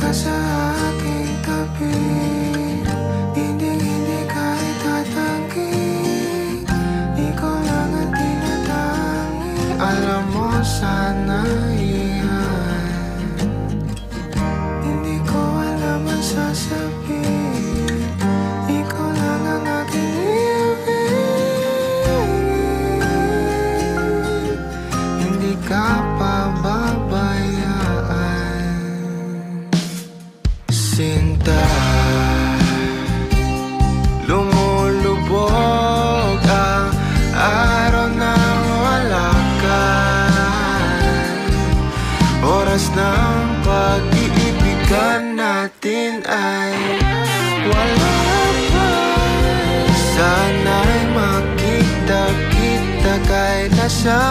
ka sa aking tabi, hindi kahit tatanggi. Ikaw lang ang tinatangi. Alam mo sana yan, hindi ko alam ang sasabihin. Ikaw lang ang aking ibig, hindi ka pababayaan. Sinta, lumulubog ang araw nang wala ka. Oras ng pag-iibigan natin ay wala pa. Sana'y makita kita kailan sa